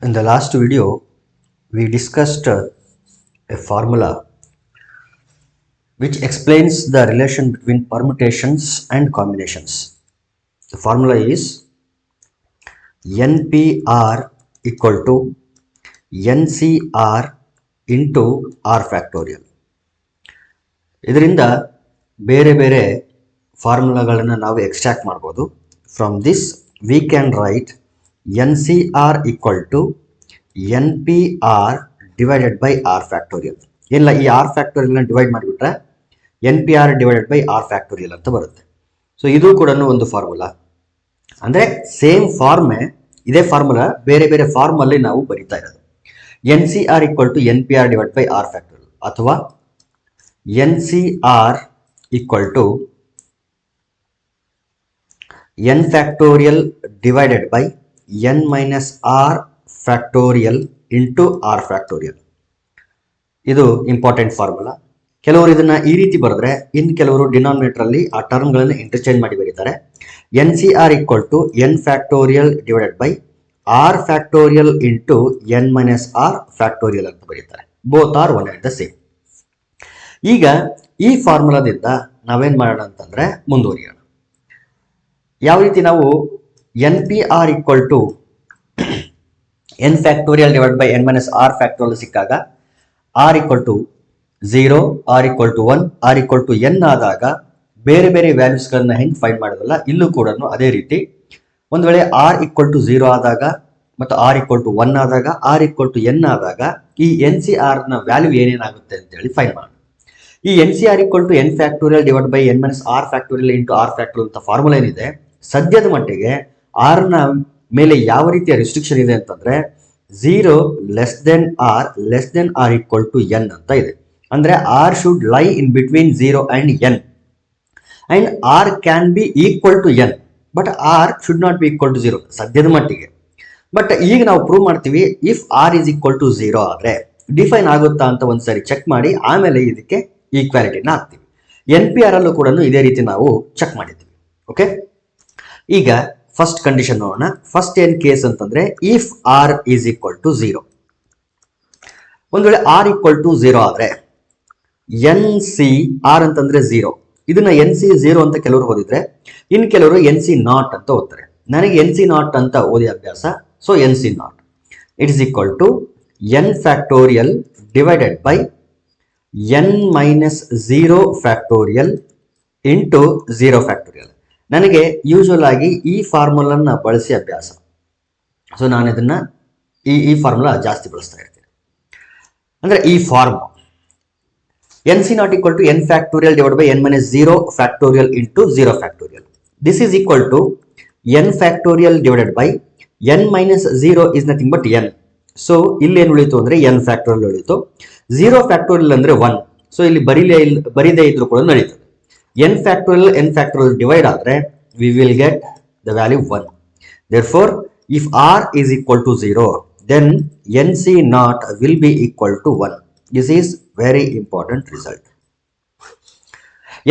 In the last video, we discussed a formula which explains the relation between permutations and combinations. The formula is NPR equal to NCR into R factorial. ಇದರಿಂದ ಬೇರೆ ಬೇರೆ ಫಾರ್ಮುಲಾಗಳನ್ನು ನಾವು extract ಮಾಡ್ಬೋದು. From this we can write NCR equal to NPR divided by R factorial. ಏನಿಲ್ಲ, ಈ R factorial divide ಮಾಡಿಬಿಟ್ರೆ NPR divided by R factorial ಅಂತ ಬರುತ್ತೆ. ಸೊ ಇದು ಕೂಡ ಒಂದು ಫಾರ್ಮುಲಾ. ಅಂದರೆ ಸೇಮ್ ಫಾರ್ಮೇ, ಇದೇ ಫಾರ್ಮುಲಾ ಬೇರೆ ಬೇರೆ ಫಾರ್ಮಲ್ಲಿ ನಾವು ಬರೀತಾ ಇರೋದು. NCR equal to NPR divided by R factorial ಅಥವಾ NCR equal to N factorial divided by N minus R factorial into R factorial. ಇದು ಇಂಪಾರ್ಟೆಂಟ್ ಫಾರ್ಮುಲಾ. ಕೆಲವರು ಇದನ್ನ ಈ ರೀತಿ ಬರೆದ್ರೆ, ಇನ್ನು ಕೆಲವರು ಡಿನಾಮಿನೇಟರ್ ಅಲ್ಲಿ ಆ ಟರ್ಮ್ಗಳನ್ನು ಇಂಟರ್ಚೇಂಜ್ ಮಾಡಿ ಬರೀತಾರೆ. NCR equal to N factorial divided by R factorial into N minus R factorial ಅಂತ ಬರೀತಾರೆ. Both are one and the same. ಈಗ ಈ ಫಾರ್ಮುಲಾದಿಂದ ನಾವೇನ್ ಮಾಡೋಣ ಅಂತಂದ್ರೆ ಮುಂದುವರಿಯೋಣ. ಯಾವ ರೀತಿ ನಾವು NPR equal to N factorial divided by N minus R factorial ಸಿಕ್ಕಾಗ R equal to 0, R equal to 1, R equal to N ಆದಾಗ ಬೇರೆ ಬೇರೆ ವ್ಯಾಲ್ಯೂಸ್ಗಳನ್ನ ಹೆಂಗೆ ಫೈಂಡ್ ಮಾಡೋದಲ್ಲ, ಇಲ್ಲೂ ಕೂಡ ಅದೇ ರೀತಿ. ಒಂದು ವೇಳೆ R equal to 0 ಆದಾಗ ಮತ್ತು R equal to 1 ಆದಾಗ, R equal to N ಆದಾಗ ಈ NCR ನ ವ್ಯಾಲ್ಯೂ ಏನೇನಾಗುತ್ತೆ ಅಂತೇಳಿ ಫೈಂಡ್ ಮಾಡೋಣ. ಈ NCR equal to N factorial divided by N minus R factorial into R factorial ಅಂತ ಫಾರ್ಮುಲಾ ಏನಿದೆ, ಸದ್ಯದ ಮಟ್ಟಿಗೆ R ನ ಮೇಲೆ ಯಾವ ರೀತಿಯ ರಿಸ್ಟ್ರಿಕ್ಷನ್ ಇದೆ ಅಂತಂದ್ರೆ 0 less than R equal to N ಅಂತ ಇದೆ. ಅಂದ್ರೆ R should lie in between 0 and N and R can be equal to N, but R should not be equal to 0 ಸದ್ಯದ ಮಟ್ಟಿಗೆ. ಬಟ್ ಈಗ ನಾವು ಪ್ರೂವ್ ಮಾಡ್ತೀವಿ, if R is equal to 0 ಆದ್ರೆ define ಆಗುತ್ತಾ ಅಂತ ಒಂದ್ಸರಿ ಚೆಕ್ ಮಾಡಿ ಆಮೇಲೆ ಇದಕ್ಕೆ ಈಕ್ವಾಲಿಟಿನ ಹಾಕ್ತೀವಿ. NPR ಅಲ್ಲೂ ಕೂಡ ಇದೇ ರೀತಿ ನಾವು ಚೆಕ್ ಮಾಡಿದ್ವಿ. ಓಕೆ, ಈಗ ಫಸ್ಟ್ ಕಂಡೀಷನ್ ನೋಡೋಣ. ಫಸ್ಟ್ ಏನ್ ಕೇಸ್ ಅಂತಂದ್ರೆ if R is equal to 0. ಒಂದು ವೇಳೆ R equal to 0 ಆದ್ರೆ NCR ಅಂತಂದ್ರೆ 0. ಇದನ್ನ NC 0 ಅಂತ ಕೆಲವರು ಓದಿದ್ರೆ, ಇನ್ ಕೆಲವರು NC ನಾಟ್ ಅಂತ ಓದ್ತಾರೆ. ನನಗೆ NC ನಾಟ್ ಅಂತ ಓದಿ ಅಭ್ಯಾಸ, so NC not it is equal to N factorial divided by N minus 0 factorial into 0 factorial. ನನಗೆ ಯೂಶುವಲ್ ಆಗಿ ಈ ಫಾರ್ಮುಲನ್ನ ಬಳಸಿ ಅಭ್ಯಾಸ, ಸೊ ನಾನು ಇದನ್ನ ಈ ಫಾರ್ಮುಲಾ ಜಾಸ್ತಿ ಬಳಸ್ತಾ ಇರ್ತೀನಿ. ಅಂದ್ರೆ ಈ form NC not equal to N factorial divide by N minus 0 factorial into 0 factorial. This is equal to N factorial divided by N minus 0 is nothing but N. So ಇಲ್ಲಿ ಏನು ಉಳಿತು ಅಂದ್ರೆ N ಫ್ಯಾಕ್ಟೋರಿಯಲ್ ಉಳಿತು. 0 factorial ಅಂದ್ರೆ 1, so ಇಲ್ಲಿ ಬರೀದೇ ಇದ್ರು ಕೂಡ ನಡೀತದೆ. N factorial divide ಆದರೆ we will get the value 1. Therefore, if R is equal to 0, then NC naught will be equal to 1. This is very important result.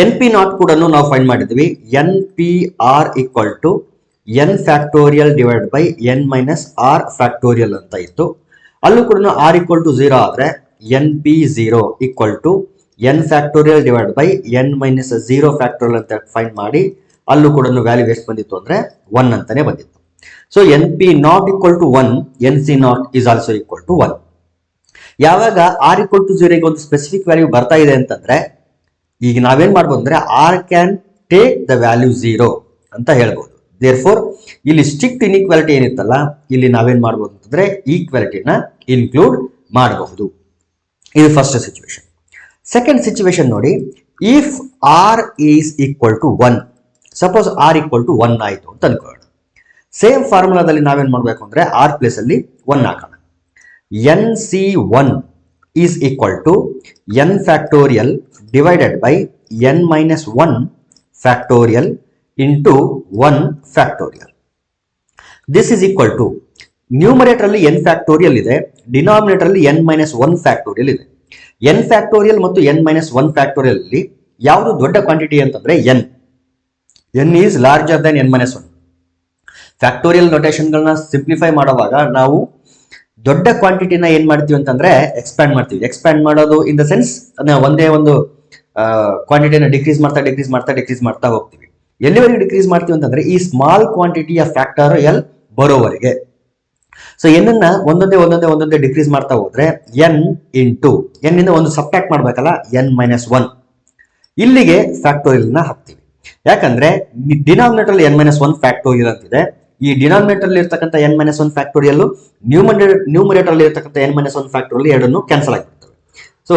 NP naught ಕೂಡ ನಾವು find ಮಾಡಿದ್ವಿ. NPR equal to N factorial divided by N minus R factorial ಅಂತ ಇತ್ತು. ಅಲ್ಲೂ ಕೂಡ R equal to 0 ಆದರೆ NP0 equal to N factorial divide by N minus 0 factorial ಅಂತ find ಮಾಡಿ ಅಲ್ಲೂ ಕೂಡ ವ್ಯಾಲ್ಯೂ ಎಷ್ಟು ಬಂದಿತ್ತು ಅಂದ್ರೆ 1 ಅಂತಾನೆ ಬಂದಿತ್ತು. So NP not equal to 1, NC not is also equal to 1. ಯಾವಾಗ R ಈಕ್ವಲ್ ಟು 0 ಗೆ ಒಂದು ಸ್ಪೆಸಿಫಿಕ್ ವ್ಯಾಲ್ಯೂ ಬರ್ತಾ ಇದೆ ಅಂತಂದ್ರೆ ಈಗ ನಾವೇನ್ ಮಾಡ್ಬೋದು ಅಂದ್ರೆ R can take the value 0 ಅಂತ ಹೇಳ್ಬೋದು. ದೇರ್ಫೋರ್ ಇಲ್ಲಿ ಸ್ಟ್ರಿಕ್ಟ್ ಇನ್ಇಕ್ವಾಲಿಟಿ ಏನಿತ್ತಲ್ಲ, ಇಲ್ಲಿ ನಾವೇನ್ ಮಾಡ್ಬೋದು ಅಂತಂದ್ರೆ ಈಕ್ವಾಲಿಟಿನ ಇನ್ಕ್ಲೂಡ್ ಮಾಡಬಹುದು. ಇದು ಫಸ್ಟ್ ಸಿಚುವೇಶನ್. ಸೆಕೆಂಡ್ ಸಿಚುವೇಶನ್ ನೋಡಿ, if R is equal to 1, suppose R equal to 1 ಆಯಿತು ಅಂತ ಅನ್ಕೊಳ್ಳೋಣ. ಸೇಮ್ ಫಾರ್ಮುಲಾದಲ್ಲಿ ನಾವೇನ್ ಮಾಡಬೇಕು ಅಂದ್ರೆ R ಪ್ಲೇಸ್ ಅಲ್ಲಿ 1 ಹಾಕೋಣ. NC1 is equal to N factorial divided by N minus 1 factorial into 1 factorial. This is equal to numerator ಅಲ್ಲಿ N factorial ಇದೆ, denominator ಅಲ್ಲಿ N ಮೈನಸ್ 1 ಫ್ಯಾಕ್ಟೋರಿಯಲ್ ಇದೆ. N ಫ್ಯಾಕ್ಟೋರಿಯಲ್ ಮತ್ತು N ಮೈನಸ್ 1 ಫ್ಯಾಕ್ಟೋರಿಯಲ್ ಅಲ್ಲಿ ಯಾವುದು ದೊಡ್ಡ ಕ್ವಾಂಟಿಟಿ ಅಂತಂದ್ರೆ N is larger than N minus 1. Factorial ನೊಟೇಷನ್ಗಳನ್ನ ಸಿಂಪ್ಲಿಫೈ ಮಾಡುವಾಗ ನಾವು ದೊಡ್ಡ ಕ್ವಾಂಟಿಟಿನ ಏನ್ ಮಾಡ್ತೀವಿ ಅಂತಂದ್ರೆ ಎಕ್ಸ್ಪ್ಯಾಂಡ್ ಮಾಡ್ತೀವಿ. ಎಕ್ಸ್ಪ್ಯಾಂಡ್ ಮಾಡೋದು ಇನ್ ದ ಸೆನ್ಸ್ ಒಂದೇ ಒಂದು ಕ್ವಾಂಟಿಟಿನ ಡಿಕ್ರೀಸ್ ಮಾಡ್ತಾ ಹೋಗ್ತೀವಿ. ಎಲ್ಲಿವರೆಗೆ ಡಿಕ್ರೀಸ್ ಮಾಡ್ತೀವಿ ಅಂತಂದ್ರೆ ಈ ಸ್ಮಾಲ್ ಕ್ವಾಂಟಿಟಿಯ ಫ್ಯಾಕ್ಟೋರಿಯಲ್ ಬರೋವರೆಗೆ. ಸೊ ಎನ್ ಅನ್ನ ಒಂದೊಂದೇ ಡಿಕ್ರೀಸ್ ಮಾಡ್ತಾ ಹೋದ್ರೆ ಎನ್ ಇಂಟು ಎನ್ ಇಂದ ಒಂದು ಸಬ್ಟ್ರಾಕ್ಟ್ ಮಾಡ್ಬೇಕಲ್ಲ, n-1 ಇಲ್ಲಿಗೆ ಫ್ಯಾಕ್ಟೋರಿಯಲ್ ನ ಹಾಕ್ತೀವಿ. ಯಾಕಂದ್ರೆ ಡಿನಾಮಿನೇಟರ್ n-1 ಫ್ಯಾಕ್ಟೋರಿಯಲ್ ಅಂತಿದೆ. ಈ ಡಿನಾಮಿನೇಟರ್ ಇರ್ತಕ್ಕಂಥ n-1 ಫ್ಯಾಕ್ಟೋರಿಯಲ್ ನ್ಯೂಮರೇಟರ್ ಇರ್ತಕ್ಕಂಥ n-1 ಫ್ಯಾಕ್ಟೋರಿಯಲ್ ಎರಡನ್ನು ಕ್ಯಾನ್ಸಲ್ ಆಗಿಬಿಡ್ತವೆ. ಸೊ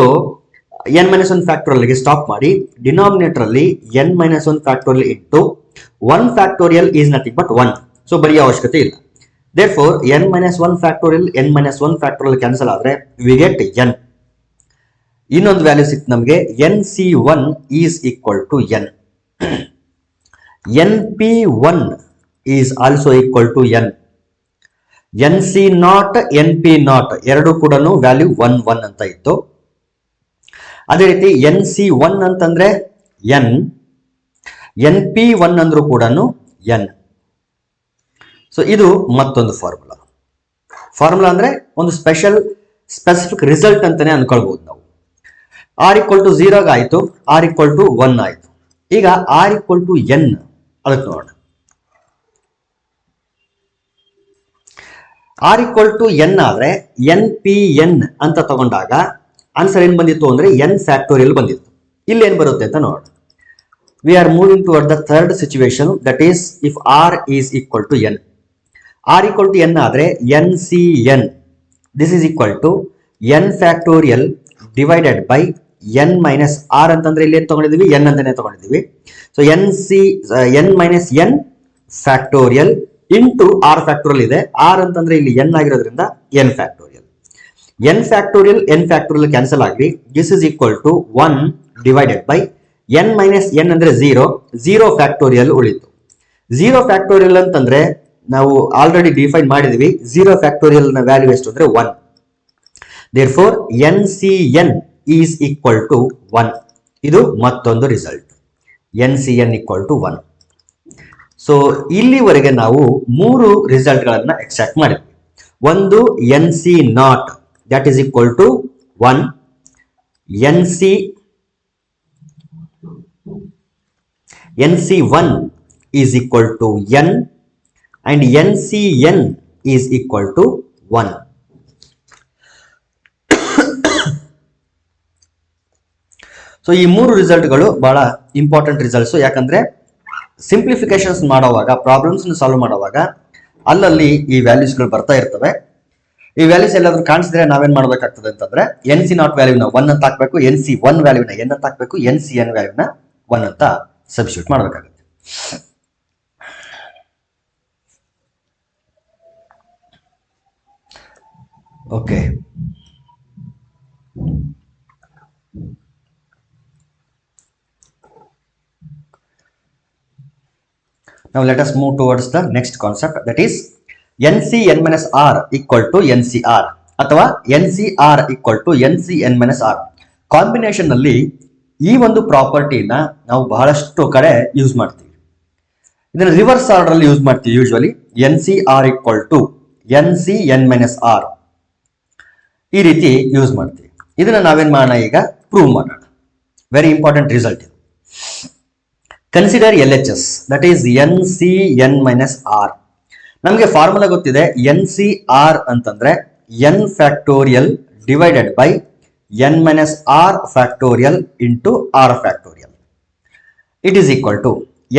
n-1 ಫ್ಯಾಕ್ಟೋರಿಯಲ್ ಗೆ ಸ್ಟಾಪ್ ಮಾಡಿ ಡಿನಾಮಿನೇಟರ್ ಅಲ್ಲಿ n-1 factorial into 1 factorial is nothing but 1. So ಬರೆಯೋ ಅವಶ್ಯಕತೆ ಇಲ್ಲ. therefore n-1 factorial n-1 factorial cancel ಆದ್ರೆ ವಿ ಗೆಟ್ n. ಇನ್ನೊಂದು ವ್ಯಾಲ್ಯೂ ಸಿಕ್ತು ನಮಗೆ, nc1 is equal to n. np1 is also equal to n. nc0 np0 ಎರಡು ಕೂಡ value 1 1 ಅಂತ ಇತ್ತು. ಅದೇ ರೀತಿ nc1 ಅಂತಂದ್ರೆ n, np1 ಅಂದ್ರೂ ಕೂಡ n. ಸೊ ಇದು ಮತ್ತೊಂದು ಫಾರ್ಮುಲಾ ಅಂದ್ರೆ ಒಂದು ಸ್ಪೆಸಿಫಿಕ್ ರಿಸಲ್ಟ್ ಅಂತಾನೆ ಅನ್ಕೊಳ್ಬಹುದು ನಾವು. r=0 ಆಯ್ತು, r=1 ಆಯ್ತು. ಈಗ r=n ಅದಕ್ಕೆ ನೋಡೋಣ. r=n ಆದ್ರೆ npn ಅಂತ ತಗೊಂಡಾಗ ಆನ್ಸರ್ ಏನ್ ಬಂದಿತ್ತು ಅಂದ್ರೆ n ಫ್ಯಾಕ್ಟೋರಿಯಲ್ ಬಂದಿತ್ತು. ಇಲ್ಲಿ ಏನ್ ಬರುತ್ತೆ ಅಂತ ನೋಡೋಣ. We are moving toward the third situation, that is if r is equal to n. r=n ಆದ್ರೆ ncn this is equal to n factorial divided by n minus r ಅಂತಂದ್ರೆ ಇಲ್ಲಿ ಏನ್ ತಗೊಂಡಿದೀವಿ, n ಅಂತಾನೆ ತಗೊಂಡಿದೀವಿ. So n minus n factorial into r factorial ಇದೆ. r ಅಂತಂದ್ರೆ ಇಲ್ಲಿ n ಆಗಿರೋದ್ರಿಂದ n factorial. n factorial cancel ಆಗಿ this is equal to 1 divided by n minus n ಅಂದ್ರೆ 0 ಫ್ಯಾಕ್ಟೋರಿಯಲ್ ಉಳಿತು. 0 ಫ್ಯಾಕ್ಟೋರಿಯಲ್ ಅಂತಂದ್ರೆ ನಾವು ಆಲ್ರೆಡಿ ಡಿಫೈನ್ ಮಾಡಿದ್ವಿ. 0 ಫ್ಯಾಕ್ಟೋರಿಯಲ್ ನ ವ್ಯಾಲ್ಯೂ ಎಷ್ಟು ಅಂದ್ರೆ 1. therefore ncn is equal to 1. ಇದು ಮತ್ತೊಂದು result, ncn equal to 1. So ಇಲ್ಲಿವರೆಗೆ ನಾವು 3 ರಿಸಲ್ಟ್ ಗಳನ್ನ ಎಕ್ಸ್ಟ್ರಾಕ್ಟ್ ಮಾಡಿದ್ವಿ. ಒಂದು nc0 that is equal to 1, nc1 is equal to n and ncn is equal to 1. So ಈ 3 ರಿಸಲ್ಟ್ಗಳು ಬಹಳ ಇಂಪಾರ್ಟೆಂಟ್ ರಿಸಲ್ಟ್ಸ್. ಯಾಕಂದ್ರೆ ಸಿಂಪ್ಲಿಫಿಕೇಶನ್ಸ್ ಮಾಡುವಾಗ, ಪ್ರಾಬ್ಲಮ್ಸ್ ಸಾಲ್ವ್ ಮಾಡುವಾಗ ಅಲ್ಲಲ್ಲಿ ಈ ವ್ಯಾಲ್ಯೂಸ್ಗಳು ಬರ್ತಾ ಇರ್ತವೆ. ಈ ವ್ಯಾಲ್ಯೂಸ್ ಎಲ್ಲಾದ್ರೂ ಕಾಣಿಸಿದ್ರೆ ನಾವೇನ್ ಮಾಡ್ಬೇಕಾಗ್ತದೆ ಅಂತಂದ್ರೆ nc0 ವ್ಯಾಲ್ಯೂನ 1 ಅಂತ ಹಾಕ್ಬೇಕು, nc1 ವ್ಯಾಲ್ಯೂನ n ಅಂತ ಹಾಕ್ಬೇಕು, ncn ವ್ಯಾಲ್ಯೂನ 1 ಅಂತ ಸಬ್ಸ್ಟಿಟ್ಯೂಟ್ ಮಾಡಬೇಕಾಗುತ್ತೆ. Okay. Now let us move towards the next concept, that is nc(n-r) equal to ncr ಅಥವಾ ncr equal to nc(n-r). Combination ನಲ್ಲಿ ಈ ಒಂದು ಪ್ರಾಪರ್ಟಿನ ನಾವು ಬಹಳಷ್ಟು ಕಡೆ ಯೂಸ್ ಮಾಡ್ತೀವಿ. ಇದನ್ನ ರಿವರ್ಸ್ ಆರ್ಡರ್ ಅಲ್ಲಿ ಯೂಸ್ ಮಾಡ್ತೀವಿ. Usually ncr equal to nc(n-r) ಈ ರೀತಿ ಯೂಸ್ ಮಾಡ್ತೀವಿ. ಇದನ್ನ ನಾವೇನ್ ಮಾಡೋಣ, ಈಗ ಪ್ರೂವ್ ಮಾಡೋಣ. ವೆರಿ ಇಂಪಾರ್ಟೆಂಟ್ ರಿಸಲ್ಟ್ ಇದು. Consider LHS, that is nc(n-r). ನಮಗೆ ಫಾರ್ಮುಲಾ ಗೊತ್ತಿದೆ. nc(r) ಅಂತಂದ್ರೆ n factorial divided by n-r factorial into r factorial. It is equal to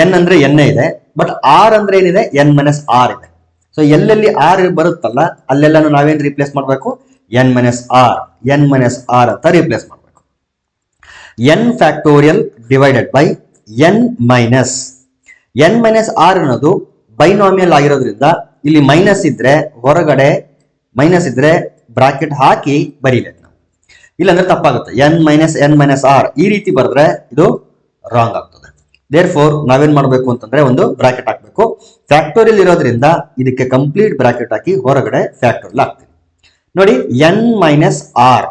n ಅಂದ್ರೆ n ಇದೆ, ಬಟ್ r ಅಂದ್ರೆ ಏನಿದೆ, n-r ಇದೆ. ಸೊ ಎಲ್ಲೆಲ್ಲಿ r ಬರುತ್ತಲ್ಲ ಅಲ್ಲೆಲ್ಲಾನು ನಾವೇನ್ ರಿಪ್ಲೇಸ್ ಮಾಡಬೇಕು, n-r ಅಂತ ರಿಪ್ಲೇಸ್ ಮಾಡಬೇಕು. n factorial divided by n-r ಅನ್ನೋದು ಬೈನಾಮಿಯಲ್ ಆಗಿರೋದ್ರಿಂದ ಇಲ್ಲಿ ಮೈನಸ್ ಇದ್ರೆ ಹೊರಗಡೆ ಮೈನಸ್ ಇದ್ರೆ ಬ್ರಾಕೆಟ್ ಹಾಕಿ ಬರೀಬೇಕು ನಾವು, ಇಲ್ಲಾಂದ್ರೆ ತಪ್ಪಾಗುತ್ತೆ. n-r ಈ ರೀತಿ ಬರೆದ್ರೆ ಇದು ರಾಂಗ್ ಆಗ್ತದೆ. ದೇರ್ಫೋರ್ ನಾವೇನ್ ಮಾಡಬೇಕು ಅಂತಂದ್ರೆ ಒಂದು ಬ್ರಾಕೆಟ್ ಹಾಕ್ಬೇಕು. ಫ್ಯಾಕ್ಟೋರಿಯಲ್ ಇರೋದ್ರಿಂದ ಇದಕ್ಕೆ ಕಂಪ್ಲೀಟ್ ಬ್ರಾಕೆಟ್ ಹಾಕಿ ಹೊರಗಡೆ ಫ್ಯಾಕ್ಟೋರಿಯಲ್ ಹಾಕ್ತೀವಿ. ನೋಡಿ, n-r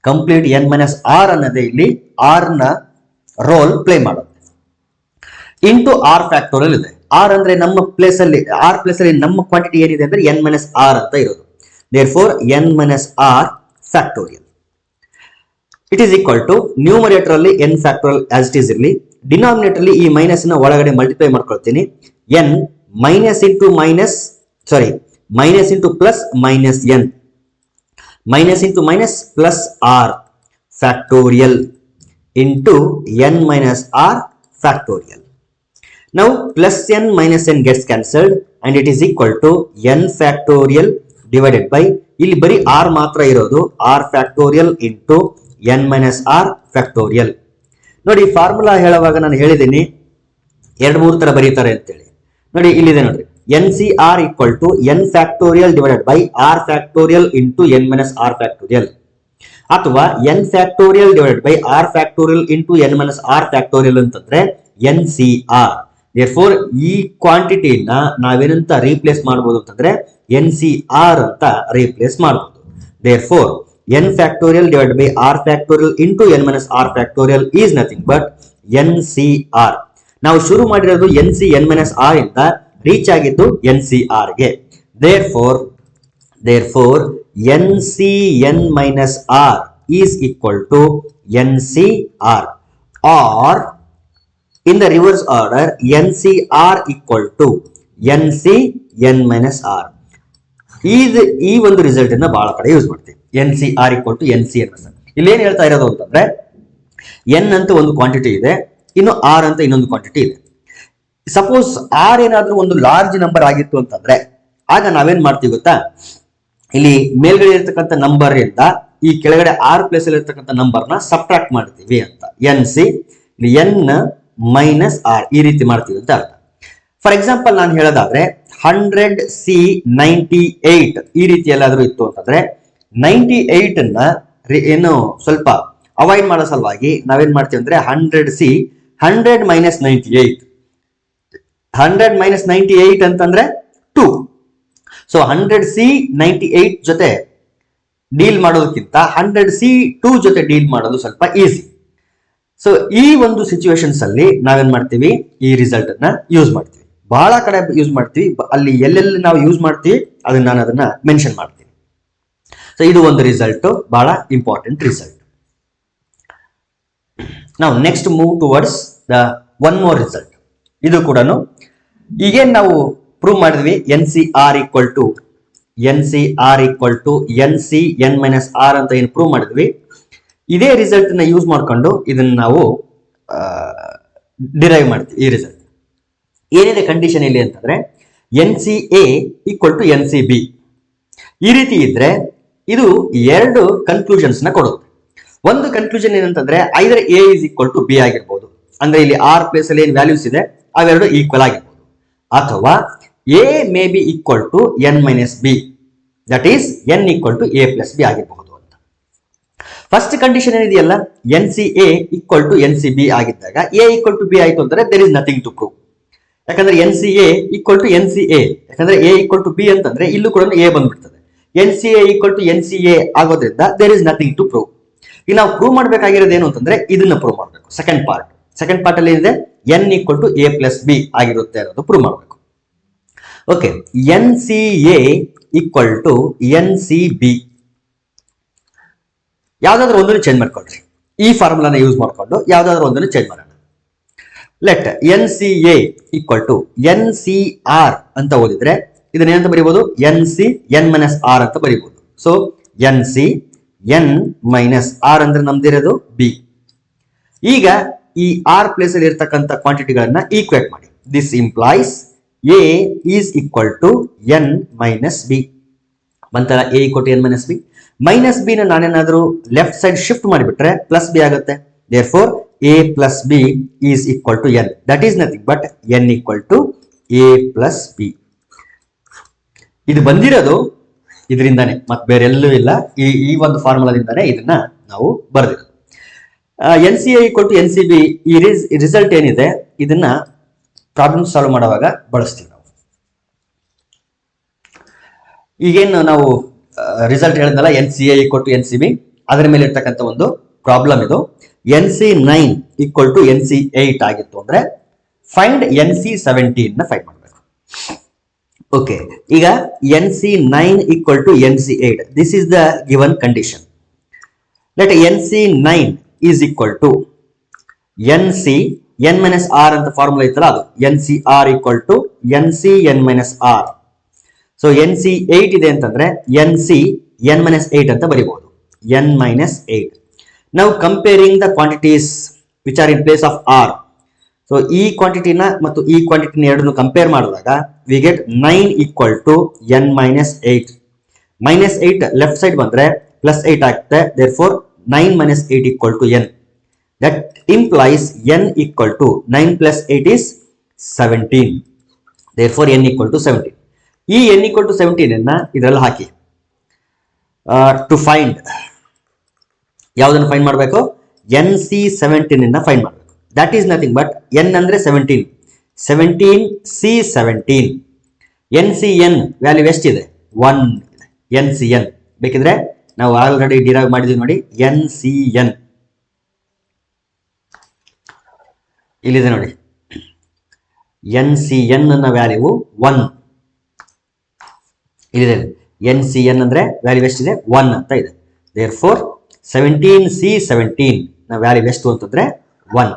ಕಂಪ್ಲೀಟ್ n-r ಅನ್ನೋದೇ ಇಲ್ಲಿ r ನ ರೋಲ್ ಪ್ಲೇ ಮಾಡುತ್ತೆ. ಇಂಟು r ಫ್ಯಾಕ್ಟೋರಿಯಲ್ ಇದೆ. r ಅಂದ್ರೆ ನಮ್ಮ ಪ್ಲೇಸ್ ಅಲ್ಲಿ ನಮ್ಮ ಕ್ವಾಂಟಿಟಿ ಏನಿದೆ ಅಂದ್ರೆ n-r ಅಂತ ಇರೋದು. Therefore, n minus r factorial. It is equal to numerator ಅಲ್ಲಿ n factorial as it is ಇರಲಿ, ಡಿನಾಮಿನೇಟರ್ ಅಲ್ಲಿ ಈ ಮೈನಸ್ ನ ಒಳಗಡೆ ಮಲ್ಟಿಪ್ಲೈ ಮಾಡ್ಕೊಳ್ತೀನಿ. n minus into plus minus n minus into minus plus r factorial into n minus r factorial. Now plus n minus n gets cancelled and it is equal to n factorial divided by ಇಲ್ಲಿ ಬರೀ r ಮಾತ್ರ ಇರೋದು r factorial into n minus r factorial. ನೋಡಿ formula ಹೇಳುವಾಗ ನಾನು ಹೇಳಿದ್ದೀನಿ 2-3 ತರ ಬರೀತಾರೆ ಅಂತೇಳಿ. ನೋಡಿ ಇಲ್ಲಿದೆ ನೋಡ್ರಿ, NCR equal to n factorial divided by r factorial into n minus r factorial ಅಥವಾ n factorial divided by r factorial into n minus r factorial ಅಂತಂದ್ರೆ NCR. therefore ಈ ಕ್ವಾಂಟಿಟಿನ ನಾವೇನಂತ ರೀಪ್ಲೇಸ್ ಮಾಡಬಹುದು ಅಂತಂದ್ರೆ NCR ಅಂತ ರೀಪ್ಲೇಸ್ ಮಾಡಬಹುದು. therefore n factorial divided by r factorial into n minus r factorial is nothing but NCR. ನಾವು ಶುರು ಮಾಡಿರೋದು NC n minus r ಇಂದ ರೀಚ್ ಆಗಿದ್ದು NCR ಗೆ. therefore NCn minus r is equal to NCR, or in the reverse order NCR equal to NCn minus r. ಈ ಒಂದು result ಅನ್ನ ಬಹಳ ಕಡೆ ಯೂಸ್ ಮಾಡ್ತೀವಿ. NCR equal to NCn minus r. ಇಲ್ಲಿ ಏನ್ ಹೇಳ್ತಾ ಇರೋದು ಅಂತಂದ್ರೆ n ಅಂತ ಒಂದು ಕ್ವಾಂಟಿಟಿ ಇದೆ, ಇನ್ನು r ಅಂತ ಇನ್ನೊಂದು ಕ್ವಾಂಟಿಟಿ ಇದೆ. ಸಪೋಸ್ ಆರ್ ಏನಾದ್ರೂ ಒಂದು ಲಾರ್ಜ್ ನಂಬರ್ ಆಗಿತ್ತು ಅಂತಂದ್ರೆ ಆಗ ನಾವೇನ್ ಮಾಡ್ತೀವಿ ಗೊತ್ತಾ, ಇಲ್ಲಿ ಮೇಲ್ಗಡೆ ಇರ್ತಕ್ಕಂಥ ನಂಬರ್ ಇಂದ ಈ ಕೆಳಗಡೆ ಆರ್ ಪ್ಲೇಸ್ ಅಲ್ಲಿ ಇರ್ತಕ್ಕಂಥ ನಂಬರ್ ನ ಸಬ್ಟ್ರಾಕ್ಟ್ ಮಾಡ್ತೀವಿ ಅಂತ. NC n ಮೈನಸ್ ಆರ್ ಈ ರೀತಿ ಮಾಡ್ತೀವಿ ಅಂತ ಅರ್ಥ. ಫಾರ್ ಎಕ್ಸಾಂಪಲ್ ನಾನು ಹೇಳೋದಾದ್ರೆ 100C98 ಈ ರೀತಿ ಎಲ್ಲಾದ್ರೂ ಇತ್ತು ಅಂತಂದ್ರೆ 98 ಅನ್ನ ಏನು ಸ್ವಲ್ಪ ಅವಾಯ್ಡ್ ಮಾಡೋ ಸಲುವಾಗಿ ನಾವೇನ್ ಮಾಡ್ತೀವಿ ಅಂದ್ರೆ 100C 100 ಮೈನಸ್ 98 100 ಮೈನಸ್ 98 ಅಂತಂದ್ರೆ 2. ಸೊ 100C98 ಜೊತೆ ಡೀಲ್ ಮಾಡೋದಕ್ಕಿಂತ 100C2 ಜೊತೆ ಡೀಲ್ ಮಾಡೋದು ಸ್ವಲ್ಪ ಈಸಿ. ಸೊ ಈ ಒಂದು ಸಿಚುವೇಶನ್ಸ್ ಅಲ್ಲಿ ನಾವೇನ್ ಮಾಡ್ತೀವಿ, ಈ ರಿಸಲ್ಟ್ ಅನ್ನ ಯೂಸ್ ಮಾಡ್ತೀವಿ. ಬಹಳ ಕಡೆ ಯೂಸ್ ಮಾಡ್ತೀವಿ, ಅಲ್ಲಿ ಎಲ್ಲೆಲ್ಲಿ ನಾವು ಯೂಸ್ ಮಾಡ್ತೀವಿ ನಾನು ಅದನ್ನ ಮೆನ್ಷನ್ ಮಾಡ್ತೀನಿ. ಸೊ ಇದು ಒಂದು ರಿಸಲ್ಟ್, ಬಹಳ ಇಂಪಾರ್ಟೆಂಟ್ ರಿಸಲ್ಟ್. ನಾವು next move towards the one more result. ಇದು ಕೂಡ ಈಗೇನ್ ನಾವು ಪ್ರೂವ್ ಮಾಡಿದ್ವಿ NCR equal to NCn minus r ಅಂತ ಏನು ಪ್ರೂವ್ ಮಾಡಿದ್ವಿ, ಇದೇ ರಿಸಲ್ಟ್ ನ ಯೂಸ್ ಮಾಡ್ಕೊಂಡು ಇದನ್ನ ನಾವು ಡಿರೈವ್ ಮಾಡ್ತೀವಿ. ಈ ರಿಸಲ್ಟ್ ಏನಿದೆ ಕಂಡೀಷನ್ ಇಲ್ಲಿ ಅಂತಂದ್ರೆ NCA equal to NCB ಈ ರೀತಿ ಇದ್ರೆ ಇದು ಎರಡು ಕನ್ಕ್ಲೂಷನ್ಸ್ ನ ಕೊಡುತ್ತೆ. ಒಂದು ಕನ್ಕ್ಲೂಷನ್ ಏನಂತಂದ್ರೆ ಐದರ್ A is equal to B ಆಗಿರ್ಬೋದು, ಅಂದ್ರೆ ಇಲ್ಲಿ r ಪ್ಲೇಸ್ ಅಲ್ಲಿ ಏನ್ ವ್ಯಾಲ್ಯೂಸ್ ಇದೆ ಅವೆರಡು ಈಕ್ವಲ್ ಆಗಿರ್ಬೋದು, ಅಥವಾ A may be equal to n minus b, that is n equal to a plus b ಆಗಿರಬಹುದು ಅಂತ. ಫಸ್ಟ್ ಕಂಡೀಷನ್ ಏನಿದೆಯಲ್ಲ NCA equal to NCB ಆಗಿದ್ದಾಗ A equal to B ಆಯ್ತು ಅಂದ್ರೆ there is nothing to prove. ಯಾಕಂದ್ರೆ NCA equal to NCA, ಯಾಕಂದ್ರೆ A equal to B ಅಂತಂದ್ರೆ ಇಲ್ಲೂ ಕೂಡ A ಬಂದ್ಬಿಡ್ತದೆ. NCA equal to NCA ಆಗೋದ್ರಿಂದ there is nothing to prove. ಈಗ ನಾವು ಪ್ರೂವ್ ಮಾಡ್ಬೇಕಾಗಿರೋದು ಏನು ಅಂತಂದ್ರೆ ಇದನ್ನ ಪ್ರೂವ್ ಮಾಡಬೇಕು. ಸೆಕೆಂಡ್ ಪಾರ್ಟ್ ಅಲ್ಲಿ ಏನಿದೆ n equal to a plus b ಆಗಿರುತ್ತೆ ಅನ್ನೋದು ಪ್ರೂವ್ ಮಾಡಬೇಕು. Okay, NCA equal to NCB ಯಾವ್ದಾದ್ರು ಒಂದನ್ನು ಚೇಂಜ್ ಮಾಡ್ಕೊಳ್ರಿ. ಈ ಫಾರ್ಮುಲಾನ ಯೂಸ್ ಮಾಡ್ಕೊಂಡು ಯಾವ್ದಾದ್ರು ಒಂದನ್ನು ಚೇಂಜ್ ಮಾಡೋಣ. Let NCA equal to NCR ಅಂತ ಓದಿದ್ರೆ ಇದನ್ನ ಏನಂತ ಬರೀಬಹುದು, NCn minus r ಅಂತ ಬರೀಬಹುದು. ಸೊ NCn minus r ಅಂದ್ರೆ ನಮ್ದಿರೋದು B. ಈಗ ಈ r ಪ್ಲೇಸ್ ಅಲ್ಲಿ ಇರ್ತಕ್ಕಂಥ ಕ್ವಾಂಟಿಟಿಗಳನ್ನ ಈಕ್ವೇಟ್ ಮಾಡಿ. This implies A is equal to n minus b. ಬಂತಲ್ಲ, A equal to n minus b. Minus B ನ ನಾನೇನಾದ್ರೂ ಲೆಫ್ಟ್ ಸೈಡ್ ಶಿಫ್ಟ್ ಮಾಡಿಬಿಟ್ರೆ ಪ್ಲಸ್ ಬಿ ಆಗುತ್ತೆ. therefore A plus b is equal to n. that is nothing but n equal to a plus b. ಇದು ಬಂದಿರೋದು ಇದರಿಂದಾನೆ, ಮತ್ತೆ ಬೇರೆ ಎಲ್ಲೂ ಇಲ್ಲ. ಈ ಒಂದು ಫಾರ್ಮುಲಾದಿಂದಾನೆ ಇದನ್ನ ನಾವು ಬರೆದಿರೋದು. NCA equal to NCB ಈ ರಿಸಲ್ಟ್ ಏನಿದೆ ಇದನ್ನ ಪ್ರಾಬ್ಲಮ್ ಸಾಲ್ವ್ ಮಾಡುವಾಗ ಬಳಸ್ತೀವಿ ನಾವು. ಈಗೇನು ನಾವು ರಿಸಲ್ಟ್ ಹೇಳಿದ್ನಲ್ಲ NCA equal to NCB, ಅದರ ಮೇಲೆ ಇರ್ತಕ್ಕಂಥ ಒಂದು ಪ್ರಾಬ್ಲಮ್ ಇದು. NC9 equal to NC8 ಆಗಿತ್ತು ಅಂದ್ರೆ ಫೈಂಡ್ NC17 ನ ಫೈಂಡ್ ಮಾಡಬೇಕು. ಓಕೆ, ಈಗ NC9 equal to NC8. This is the given condition. Let NC9 is equal to NC n minus R ಅಂತ ಫಾರ್ಮುಲಾ ಇತ್ತಲ್ಲ ಅದು NCR equal to NC n minus R. So NC8 ಇದೆ ಅಂತಂದ್ರೆ NC n minus 8 ಅಂತ ಬರೀಬಹುದು. n minus 8. Now comparing the quantities which are in place of R. So ಈ ಕ್ವಾಂಟಿಟಿನ ಮತ್ತು ಈ ಕ್ವಾಂಟಿಟಿನ ಎರಡನ್ನು ಕಂಪೇರ್ ಮಾಡಿದಾಗ we get 9 equal to n minus 8. minus 8 left side ಬಂದ್ರೆ plus 8 ಆಗುತ್ತೆ. therefore 9 minus 8 equal to n. That implies n equal to 9 plus 8 is 17. Therefore n equal to 17. ಈ n equal to 17 ಅನ್ನ ಇದರಲ್ಲಿ ಹಾಕಿ ಟು ಫೈಂಡ್ ಯಾವುದನ್ನು find ಮಾಡಬೇಕು? NC17 ಅನ್ನ find ಮಾಡಬೇಕು. That is nothing but n ಅಂದ್ರೆ 17. 17C17. NCn ವ್ಯಾಲ್ಯೂ ಎಷ್ಟಿದೆ? 1 ಇದೆ. NCn ಬೇಕಿದ್ರೆ ನಾವು ಆಲ್ರೆಡಿ ಡಿರೈವ್ ಮಾಡಿದೀವಿ ನೋಡಿ. NCn ಇಲ್ಲಿದೆ ನೋಡಿ. NCn ನ ವ್ಯಾಲ್ಯೂ 1 ಇಲ್ಲಿದೆ. NCn ಅಂದ್ರೆ ವ್ಯಾಲ್ಯೂ ಎಷ್ಟಿದೆ? 1 ಅಂತ ಇದೆ. therefore 17C17 ನ ವ್ಯಾಲ್ಯೂ ಎಷ್ಟು ಅಂತಂದ್ರೆ 1.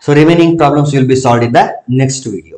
So remaining problems will be solved in the next video.